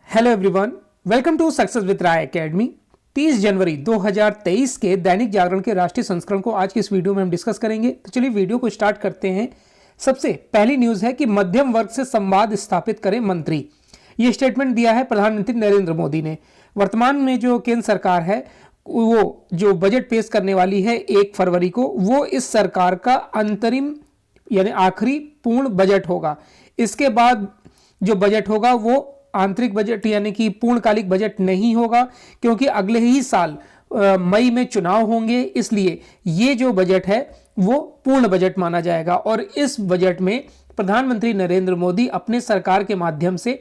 Hello everyone, welcome to success with Rai academy. 30 जनवरी 2023 के दैनिक जागरण के राष्ट्रीय संस्करण को आज की इस वीडियो में हम डिस्कस करेंगे। तो चलिए वीडियो को स्टार्ट करते हैं। सबसे पहली न्यूज है कि मध्यम वर्ग से संवाद स्थापित करें मंत्री। ये स्टेटमेंट दिया है प्रधानमंत्री नरेंद्र मोदी ने। वर्तमान में जो केंद्र सरकार है वो जो बजट पेश करने वाली है 1 फरवरी को, वो इस सरकार का अंतरिम यानी आखिरी पूर्ण बजट होगा। इसके बाद जो बजट होगा वो आंतरिक बजट यानी कि पूर्णकालिक बजट नहीं होगा, क्योंकि अगले ही साल मई में चुनाव होंगे। इसलिए ये जो बजट है वो पूर्ण बजट माना जाएगा और इस बजट में प्रधानमंत्री नरेंद्र मोदी अपने सरकार के माध्यम से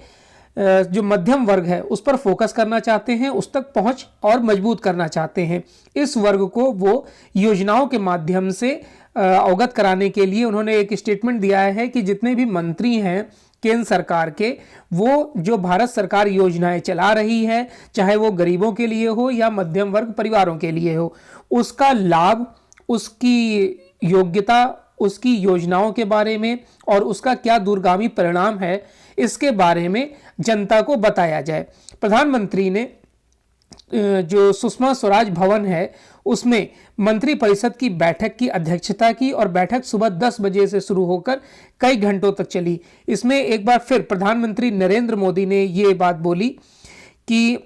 जो मध्यम वर्ग है उस पर फोकस करना चाहते हैं, उस तक पहुंच और मजबूत करना चाहते हैं। इस वर्ग को वो योजनाओं के माध्यम से अवगत कराने के लिए उन्होंने एक स्टेटमेंट दिया है कि जितने भी मंत्री हैं केंद्र सरकार के, वो जो भारत सरकार योजनाएं चला रही है, चाहे वो गरीबों के लिए हो या मध्यम वर्ग परिवारों के लिए हो, उसका लाभ, उसकी योग्यता, उसकी योजनाओं के बारे में और उसका क्या दूरगामी परिणाम है, इसके बारे में जनता को बताया जाए। प्रधानमंत्री ने जो सुषमा स्वराज भवन है उसमें मंत्रिपरिषद की बैठक की अध्यक्षता की और बैठक सुबह 10 बजे से शुरू होकर कई घंटों तक चली। इसमें एक बार फिर प्रधानमंत्री नरेंद्र मोदी ने ये बात बोली कि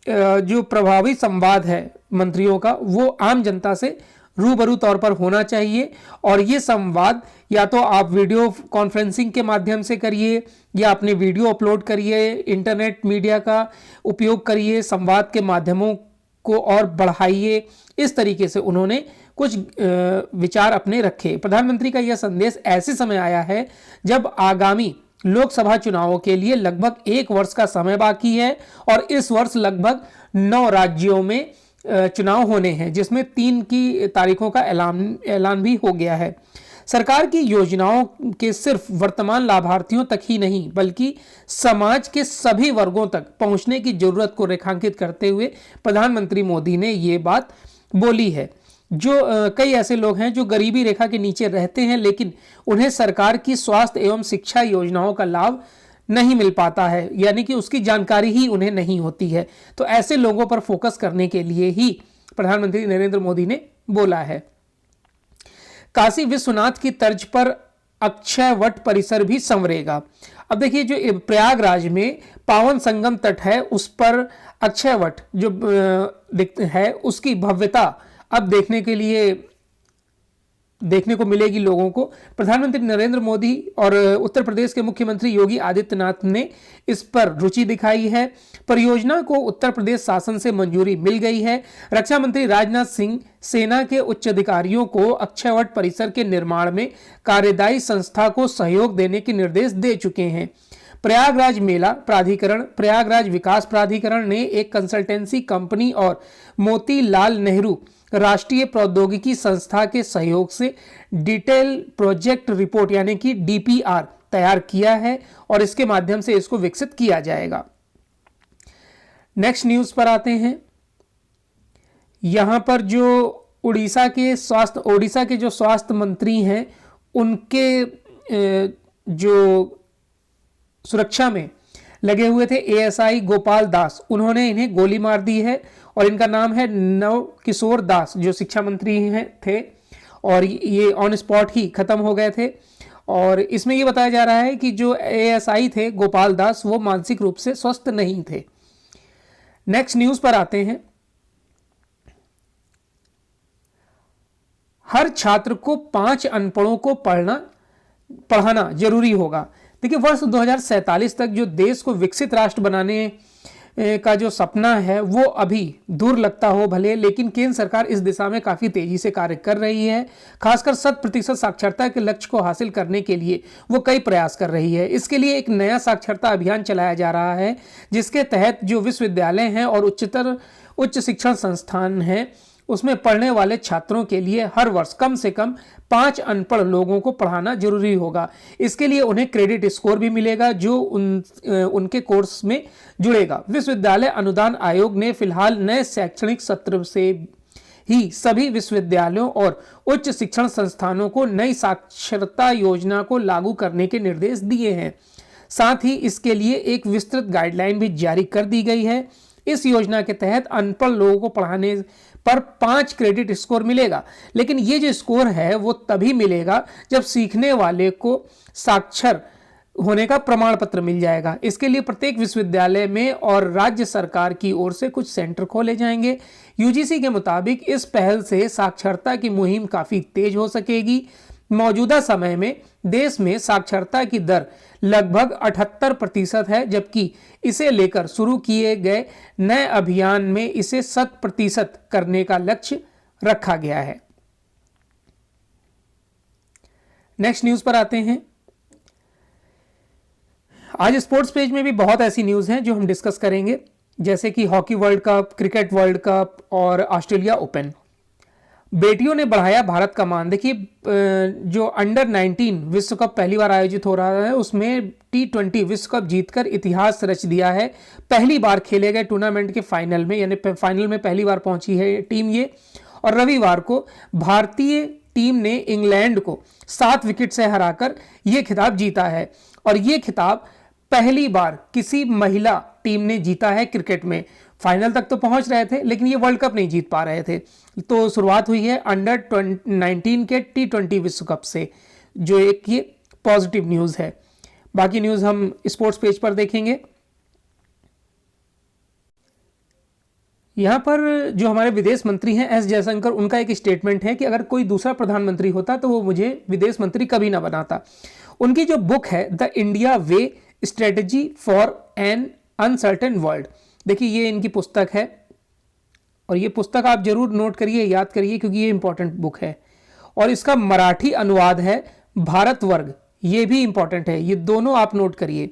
जो प्रभावी संवाद है मंत्रियों का वो आम जनता से रूबरू तौर पर होना चाहिए और ये संवाद या तो आप वीडियो कॉन्फ्रेंसिंग के माध्यम से करिए या अपने वीडियो अपलोड करिए, इंटरनेट मीडिया का उपयोग करिए, संवाद के माध्यमों को और बढ़ाइए। इस तरीके से उन्होंने कुछ विचार अपने रखे। प्रधानमंत्री का यह संदेश ऐसे समय आया है जब आगामी लोकसभा चुनावों के लिए लगभग 1 वर्ष का समय बाकी है और इस वर्ष लगभग 9 राज्यों में चुनाव होने हैं, जिसमें 3 की तारीखों का ऐलान भी हो गया है। सरकार की योजनाओं के सिर्फ वर्तमान लाभार्थियों तक ही नहीं बल्कि समाज के सभी वर्गों तक पहुंचने की जरूरत को रेखांकित करते हुए प्रधानमंत्री मोदी ने ये बात बोली है। जो कई ऐसे लोग हैं जो गरीबी रेखा के नीचे रहते हैं लेकिन उन्हें सरकार की स्वास्थ्य एवं शिक्षा योजनाओं का लाभ नहीं मिल पाता है, यानी कि उसकी जानकारी ही उन्हें नहीं होती है। तो ऐसे लोगों पर फोकस करने के लिए ही प्रधानमंत्री नरेंद्र मोदी ने बोला है। काशी विश्वनाथ की तर्ज पर अक्षय वट परिसर भी संवरेगा। अब देखिए, जो प्रयागराज में पावन संगम तट है उस पर अक्षय वट जो है उसकी भव्यता अब देखने को मिलेगी लोगों को। प्रधानमंत्री नरेंद्र मोदी और उत्तर प्रदेश के मुख्यमंत्री योगी आदित्यनाथ ने इस पर रुचि दिखाई है। परियोजना को उत्तर प्रदेश शासन से मंजूरी मिल गई है। रक्षा मंत्री राजनाथ सिंह सेना के उच्च अधिकारियों को अक्षयवट परिसर के निर्माण में कार्यदायी संस्था को सहयोग देने के निर्देश दे चुके हैं। प्रयागराज मेला प्राधिकरण, प्रयागराज विकास प्राधिकरण ने एक कंसल्टेंसी कंपनी और मोतीलाल नेहरू राष्ट्रीय प्रौद्योगिकी संस्था के सहयोग से डिटेल प्रोजेक्ट रिपोर्ट यानी कि डीपीआर तैयार किया है और इसके माध्यम से इसको विकसित किया जाएगा। नेक्स्ट न्यूज पर आते हैं। यहां पर जो ओडिशा के जो स्वास्थ्य मंत्री हैं उनके जो सुरक्षा में लगे हुए थे एएसआई गोपाल दास, उन्होंने इन्हें गोली मार दी है और इनका नाम है नव किशोर दास, जो शिक्षा मंत्री थे और ये ऑन स्पॉट ही खत्म हो गए थे। और इसमें ये बताया जा रहा है कि जो एएसआई थे गोपाल दास वो मानसिक रूप से स्वस्थ नहीं थे। नेक्स्ट न्यूज पर आते हैं। हर छात्र को 5 अनपढ़ों को पढ़ाना जरूरी होगा। देखिए, वर्ष 2047 तक जो देश को विकसित राष्ट्र बनाने का जो सपना है वो अभी दूर लगता हो भले, लेकिन केंद्र सरकार इस दिशा में काफ़ी तेजी से कार्य कर रही है। खासकर 100% साक्षरता के लक्ष्य को हासिल करने के लिए वो कई प्रयास कर रही है। इसके लिए एक नया साक्षरता अभियान चलाया जा रहा है जिसके तहत जो विश्वविद्यालय हैं और उच्च शिक्षण संस्थान हैं उसमें पढ़ने वाले छात्रों के लिए हर वर्ष कम से कम 5 अनपढ़ लोगों को पढ़ाना जरूरी होगा। इसके लिए उन्हें क्रेडिट स्कोर भी मिलेगा जो उनके कोर्स में जुड़ेगा। विश्वविद्यालय अनुदान आयोग ने फिलहाल नए शैक्षणिक सत्र से ही सभी विश्वविद्यालयों और उच्च शिक्षण संस्थानों को नई साक्षरता योजना को लागू करने के निर्देश दिए हैं। साथ ही इसके लिए एक विस्तृत गाइडलाइन भी जारी कर दी गई है। इस योजना के तहत अनपढ़ लोगों को पढ़ाने पर 5 क्रेडिट स्कोर मिलेगा, लेकिन ये जो स्कोर है वो तभी मिलेगा जब सीखने वाले को साक्षर होने का प्रमाण पत्र मिल जाएगा। इसके लिए प्रत्येक विश्वविद्यालय में और राज्य सरकार की ओर से कुछ सेंटर खोले जाएंगे। यूजीसी के मुताबिक इस पहल से साक्षरता की मुहिम काफ़ी तेज हो सकेगी। मौजूदा समय में देश में साक्षरता की दर लगभग 78% है, जबकि इसे लेकर शुरू किए गए नए अभियान में इसे 100% करने का लक्ष्य रखा गया है। नेक्स्ट न्यूज़ पर आते हैं। आज स्पोर्ट्स पेज में भी बहुत ऐसी न्यूज़ हैं जो हम डिस्कस करेंगे, जैसे कि hockey world cup, cricket world cup और ऑस्ट्रेलिया ओपन। बेटियों ने बढ़ाया भारत का मान। देखिए, जो अंडर 19 विश्व कप पहली बार आयोजित हो रहा है, उसमें T20 विश्व कप जीतकर इतिहास रच दिया है। पहली बार खेले गए टूर्नामेंट के फाइनल में, यानी फाइनल में पहली बार पहुंची है टीम ये। और रविवार को भारतीय टीम ने इंग्लैंड को 7 विकेट से हराकर ये खिताब जीता है। और ये खिताब पहली बार किसी महिला टीम ने जीता है क्रिकेट में। फाइनल तक तो पहुंच रहे थे, लेकिन ये वर्ल्ड कप नहीं जीत पा रहे थे। तो शुरुआत हुई है अंडर 19 के T20 विश्व कप से, जो एक ये पॉजिटिव न्यूज़ है। बाकी न्यूज़ हम स्पोर्ट्स पेज पर देखेंगे। यहाँ पर जो हमारे विदेश मंत्री हैं एस जयशंकर, उनका एक स्टेटमेंट है कि अगर कोई दूसरा प्रधानमंत्री होता तो वो मुझे विदेश मंत्री कभी ना बनाता। उनकी जो बुक है the India way strategy for an uncertain world, देखिए ये इनकी पुस्तक है और ये पुस्तक आप जरूर नोट करिए, याद करिए, क्योंकि ये इंपॉर्टेंट बुक है। और इसका मराठी अनुवाद है भारत वर्ग, ये भी इंपॉर्टेंट है, ये दोनों आप नोट करिए।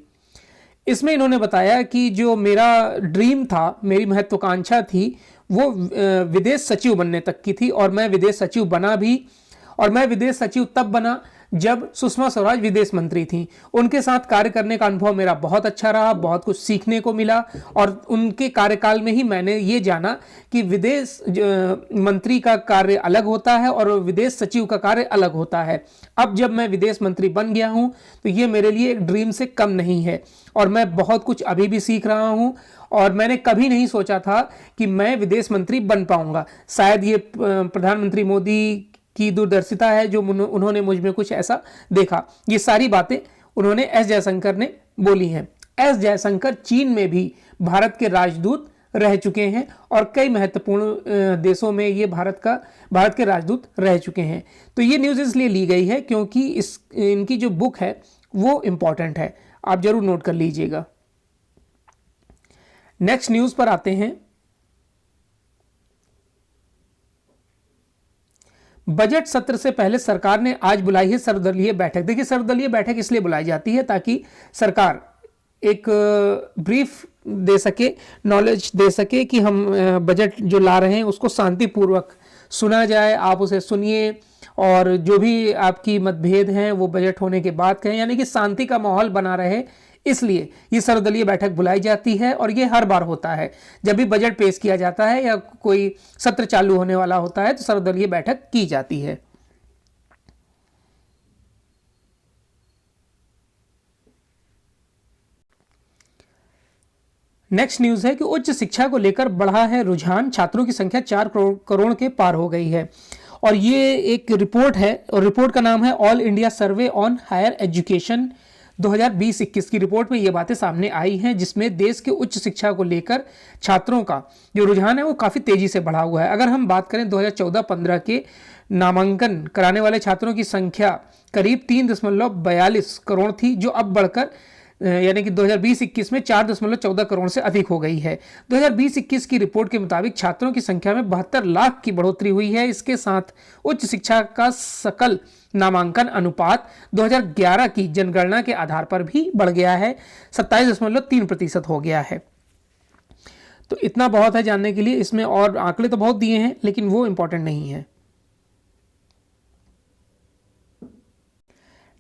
इसमें इन्होंने बताया कि जो मेरा ड्रीम था, मेरी महत्वाकांक्षा थी, वो विदेश सचिव बनने तक की थी और मैं विदेश सचिव बना भी। और मैं विदेश सचिव तब बना जब सुषमा स्वराज विदेश मंत्री थी। उनके साथ कार्य करने का अनुभव मेरा बहुत अच्छा रहा, बहुत कुछ सीखने को मिला। और उनके कार्यकाल में ही मैंने ये जाना कि विदेश मंत्री का कार्य अलग होता है और विदेश सचिव का कार्य अलग होता है। अब जब मैं विदेश मंत्री बन गया हूँ तो ये मेरे लिए एक ड्रीम से कम नहीं है और मैं बहुत कुछ अभी भी सीख रहा हूँ। और मैंने कभी नहीं सोचा था कि मैं विदेश मंत्री बन पाऊंगा। शायद ये प्रधानमंत्री मोदी की दूरदर्शिता है जो उन्होंने मुझ में कुछ ऐसा देखा। ये सारी बातें उन्होंने एस जयशंकर ने बोली हैं। एस जयशंकर चीन में भी भारत के राजदूत रह चुके हैं और कई महत्वपूर्ण देशों में ये भारत के राजदूत रह चुके हैं। तो ये न्यूज़ इसलिए ली गई है क्योंकि इनकी जो बुक है वो इम्पॉर्टेंट है, आप जरूर नोट कर लीजिएगा। नेक्स्ट न्यूज़ पर आते हैं। बजट सत्र से पहले सरकार ने आज बुलाई है सर्वदलीय बैठक। देखिए, सर्वदलीय बैठक इसलिए बुलाई जाती है ताकि सरकार एक ब्रीफ दे सके, नॉलेज दे सके कि हम बजट जो ला रहे हैं उसको शांतिपूर्वक सुना जाए, आप उसे सुनिए और जो भी आपकी मतभेद हैं वो बजट होने के बाद कहें, यानी कि शांति का माहौल बना रहे। इसलिए ये सर्वदलीय बैठक बुलाई जाती है और ये हर बार होता है। जब भी बजट पेश किया जाता है या कोई सत्र चालू होने वाला होता है तो सर्वदलीय बैठक की जाती है। नेक्स्ट न्यूज़ है कि उच्च शिक्षा को लेकर बढ़ा है रुझान, छात्रों की संख्या 4 करोड़ के पार हो गई है। और ये एक रिपोर्ट है और रिपोर्ट का नाम है all India survey on higher education 2020-21 की रिपोर्ट में ये बातें सामने आई हैं, जिसमें देश के उच्च शिक्षा को लेकर छात्रों का जो रुझान है वो काफ़ी तेज़ी से बढ़ा हुआ है। अगर हम बात करें 2014-15 के नामांकन कराने वाले छात्रों की संख्या करीब 3.42 करोड़ थी, जो अब बढ़कर यानी कि 2020-21 में 4.14 करोड़ से अधिक हो गई है। 2020-21 की रिपोर्ट के मुताबिक छात्रों की संख्या में 72 लाख की बढ़ोतरी हुई है। इसके साथ उच्च शिक्षा का सकल नामांकन अनुपात 2011 की जनगणना के आधार पर भी बढ़ गया है, 27.3% हो गया है। तो इतना बहुत है जानने के लिए। इसमें और आंकड़े तो बहुत दिए हैं लेकिन वो इंपॉर्टेंट नहीं है।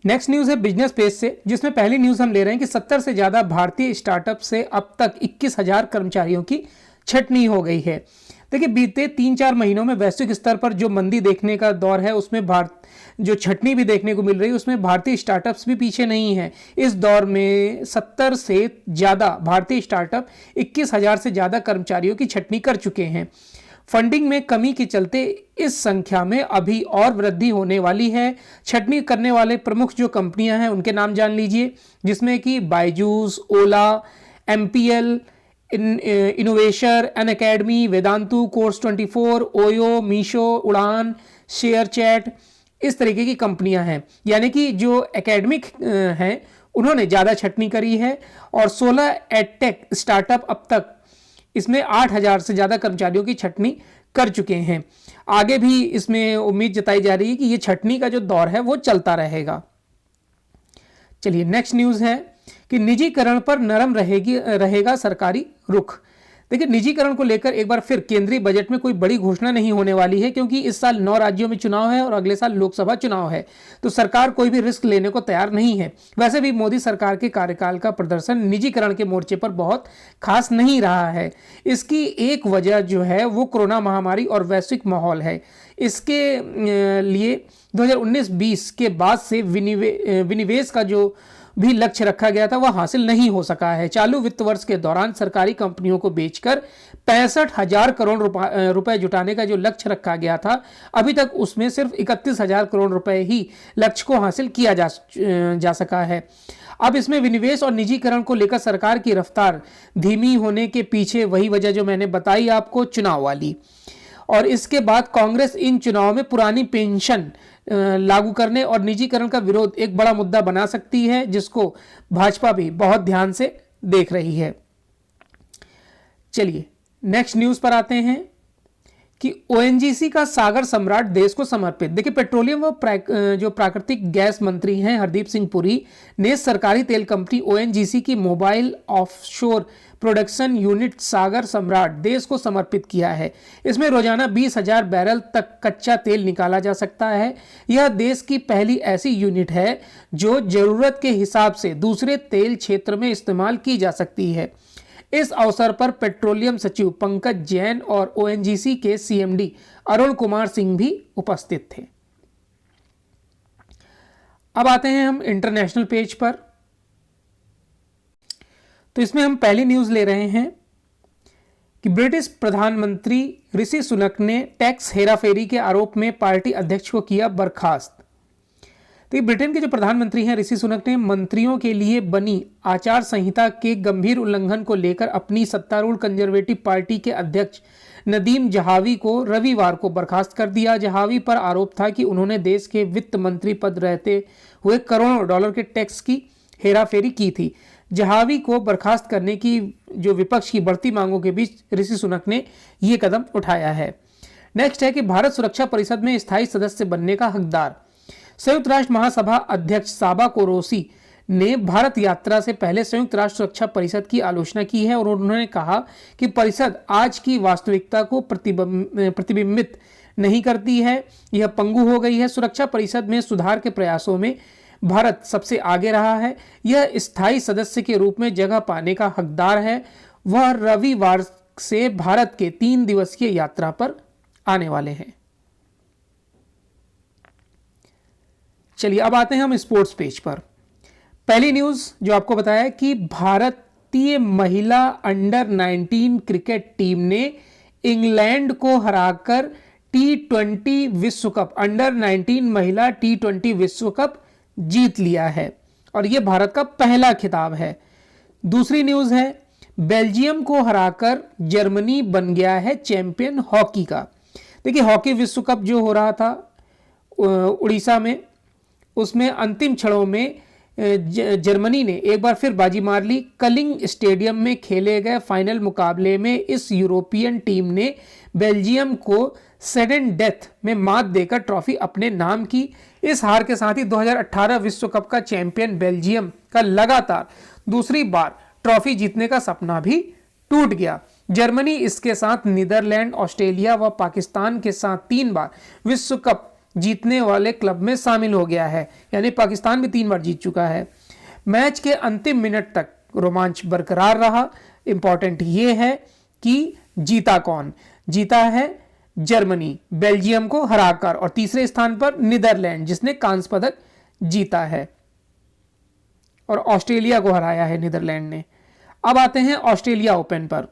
नेक्स्ट न्यूज़ है बिजनेस पेज से, जिसमें पहली न्यूज़ हम ले रहे हैं कि 70 से ज़्यादा भारतीय स्टार्टअप से अब तक 21,000 कर्मचारियों की छटनी हो गई है। देखिए बीते 3-4 महीनों में वैश्विक स्तर पर जो मंदी देखने का दौर है उसमें भारत जो छटनी भी देखने को मिल रही है उसमें भारतीय स्टार्टअप्स भी पीछे नहीं है। इस दौर में 70 से ज़्यादा भारतीय स्टार्टअप 21,000 से ज़्यादा कर्मचारियों की छटनी कर चुके हैं। फंडिंग में कमी के चलते इस संख्या में अभी और वृद्धि होने वाली है। छटनी करने वाले प्रमुख जो कंपनियां हैं उनके नाम जान लीजिए, जिसमें कि बायजूस, ओला, MPL, innovation, Unacademy, Vedantu, course 24, OYO, Meesho, उड़ान, शेयर चैट, इस तरीके की कंपनियां हैं। यानी कि जो एकेडमिक हैं उन्होंने ज़्यादा छटनी करी है और 16 एडटेक स्टार्टअप अब तक इसमें 8,000 से ज़्यादा कर्मचारियों की छटनी कर चुके हैं। आगे भी इसमें उम्मीद जताई जा रही है कि ये छटनी का जो दौर है वो चलता रहेगा। चलिए नेक्स्ट न्यूज़ है कि निजीकरण पर नरम रहेगा सरकारी रुख। देखिए निजीकरण को लेकर एक बार फिर केंद्रीय बजट में कोई बड़ी घोषणा नहीं होने वाली है, क्योंकि इस साल 9 राज्यों में चुनाव है और अगले साल लोकसभा चुनाव है, तो सरकार कोई भी रिस्क लेने को तैयार नहीं है। वैसे भी मोदी सरकार के कार्यकाल का प्रदर्शन निजीकरण के मोर्चे पर बहुत खास नहीं रहा है। इसकी एक वजह जो है वो कोरोना महामारी और वैश्विक माहौल है। इसके लिए 2019-20 के बाद से विनिवेश का जो भी लक्ष्य रखा गया था वह हासिल नहीं हो सका है। चालू वित्त वर्ष के दौरान सरकारी कंपनियों को बेचकर 65,000 करोड़ रुपए जुटाने का जो लक्ष्य रखा गया था, अभी तक उसमें सिर्फ 31,000 करोड़ रुपए ही लक्ष्य को हासिल किया जा सका है। अब इसमें विनिवेश और निजीकरण को लेकर सरकार की रफ्तार धीमी होने के पीछे वही वजह जो मैंने बताई आपको, चुनाव वाली। और इसके बाद कांग्रेस इन चुनाव में पुरानी पेंशन लागू करने और निजीकरण का विरोध एक बड़ा मुद्दा बना सकती है, जिसको भाजपा भी बहुत ध्यान से देख रही है। चलिए नेक्स्ट न्यूज़ पर आते हैं कि ONGC का सागर सम्राट देश को समर्पित। देखिए पेट्रोलियम व जो प्राकृतिक गैस मंत्री हैं हरदीप सिंह पुरी ने सरकारी तेल कंपनी ONGC की मोबाइल ऑफशोर प्रोडक्शन यूनिट सागर सम्राट देश को समर्पित किया है। इसमें रोजाना 20,000 बैरल तक कच्चा तेल निकाला जा सकता है। यह देश की पहली ऐसी यूनिट है जो जरूरत के हिसाब से दूसरे तेल क्षेत्र में इस्तेमाल की जा सकती है। इस अवसर पर पेट्रोलियम सचिव पंकज जैन और ONGC के CMD अरुण कुमार सिंह भी उपस्थित थे। अब आते हैं हम इंटरनेशनल पेज पर, तो इसमें हम पहली न्यूज़ ले रहे हैं कि ब्रिटिश प्रधानमंत्री ऋषि सुनक ने टैक्स हेराफेरी के आरोप में पार्टी अध्यक्ष को किया बर्खास्त। तो ब्रिटेन के जो प्रधानमंत्री हैं ऋषि सुनक ने मंत्रियों के लिए बनी आचार संहिता के गंभीर उल्लंघन को लेकर अपनी सत्तारूढ़ कंजर्वेटिव पार्टी के अध्यक्ष नदीम जहावी को रविवार को बर्खास्त कर दिया। जहावी पर आरोप था कि उन्होंने देश के वित्त मंत्री पद रहते हुए करोड़ों डॉलर के टैक्स की हेराफेरी की थी। जहावी को बर्खास्त करने की जो विपक्ष की बढ़ती मांगों के बीच ऋषि सुनक ने यह कदम उठाया है। नेक्स्ट है कि भारत सुरक्षा परिषद में स्थायी सदस्य बनने का हकदार। संयुक्त राष्ट्र महासभा अध्यक्ष साबा कोरोसी ने भारत यात्रा से पहले संयुक्त राष्ट्र सुरक्षा परिषद की आलोचना की है और उन्होंने कहा कि परिषद आज की वास्तविकता को प्रतिबिंबित नहीं करती है, यह पंगु हो गई है। सुरक्षा परिषद में सुधार के प्रयासों में भारत सबसे आगे रहा है। यह स्थायी सदस्य के रूप में जगह पाने का हकदार है। वह रविवार से भारत के 3 दिवसीय यात्रा पर आने वाले हैं। चलिए अब आते हैं हम स्पोर्ट्स पेज पर। पहली न्यूज़ जो आपको बताया कि भारतीय महिला अंडर 19 क्रिकेट टीम ने इंग्लैंड को हराकर T20 विश्व कप अंडर 19 महिला T20 विश्व कप जीत लिया है और यह भारत का पहला खिताब है। दूसरी न्यूज़ है बेल्जियम को हराकर जर्मनी बन गया है चैंपियन हॉकी का। देखिए हॉकी विश्व कप जो हो रहा था उड़ीसा में, उसमें अंतिम क्षणों में जर्मनी ने एक बार फिर बाजी मार ली। कलिंग स्टेडियम में खेले गए फाइनल मुकाबले में इस यूरोपियन टीम ने बेल्जियम को सडन डेथ में मात देकर ट्रॉफी अपने नाम की। इस हार के साथ ही 2018 विश्व कप का चैंपियन बेल्जियम का लगातार दूसरी बार ट्रॉफी जीतने का सपना भी टूट गया। जर्मनी इसके साथ नीदरलैंड, ऑस्ट्रेलिया व पाकिस्तान के साथ 3 बार विश्व कप जीतने वाले क्लब में शामिल हो गया है, यानी पाकिस्तान भी 3 बार जीत चुका है। मैच के अंतिम मिनट तक रोमांच बरकरार रहा। इंपॉर्टेंट ये है कि जीता कौन। जीता है जर्मनी बेल्जियम को हराकर, और तीसरे स्थान पर नीदरलैंड जिसने कांस्य पदक जीता है, और ऑस्ट्रेलिया को हराया है नीदरलैंड ने। अब आते हैं ऑस्ट्रेलिया ओपन पर।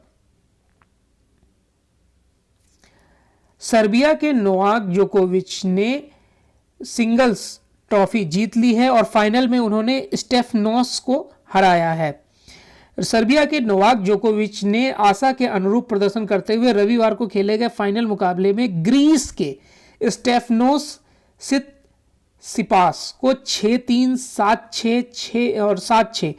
सर्बिया के नोवाक जोकोविच ने सिंगल्स ट्रॉफी जीत ली है और फाइनल में उन्होंने स्टेफनोस को हराया है। सर्बिया के नोवाक जोकोविच ने आशा के अनुरूप प्रदर्शन करते हुए रविवार को खेले गए फाइनल मुकाबले में ग्रीस के स्टेफनोस सिपास को 6-3, 7-6, 6 और 7-6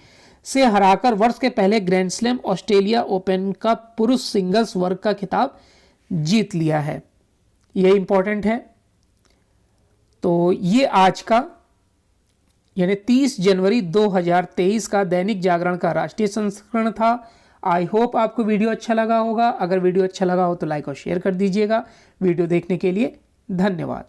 से हराकर वर्ष के पहले ग्रैंड स्लैम ऑस्ट्रेलिया ओपन का पुरुष सिंगल्स वर्ग का खिताब जीत लिया है। यह इंपॉर्टेंट है। तो ये आज का यानी 30 जनवरी 2023 का दैनिक जागरण का राष्ट्रीय संस्करण था। आई होप आपको वीडियो अच्छा लगा होगा। अगर वीडियो अच्छा लगा हो तो लाइक और शेयर कर दीजिएगा। वीडियो देखने के लिए धन्यवाद।